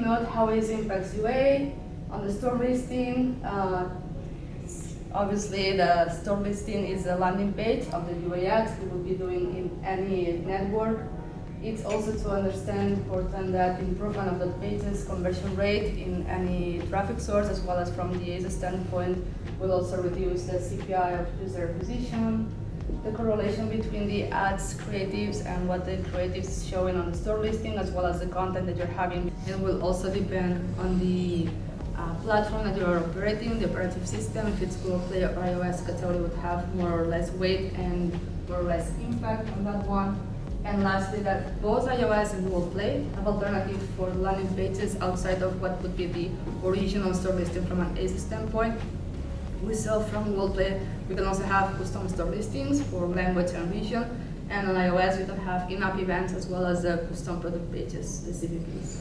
note how it impacts UA on the store listing. Obviously, the store listing is a landing page of the UA ads we will be doing in any network. It's also to understand important that improvement of the page's conversion rate in any traffic source, as well as from the ASA standpoint, will also reduce the CPI of user acquisition. The correlation between the ads creatives and what the creatives is showing on the store listing, as well as the content that you're having. It will also depend on the platform that you are operating, the operative system. If it's Google Play or iOS, category would have more or less weight and more or less impact on that one. And lastly, that both iOS and Google Play have alternatives for landing pages outside of what would be the original store listing from an ASA standpoint. We saw from Google Play, we can also have custom store listings for language and region. And on iOS, we can have in-app events as well as the custom product pages, the CPPs.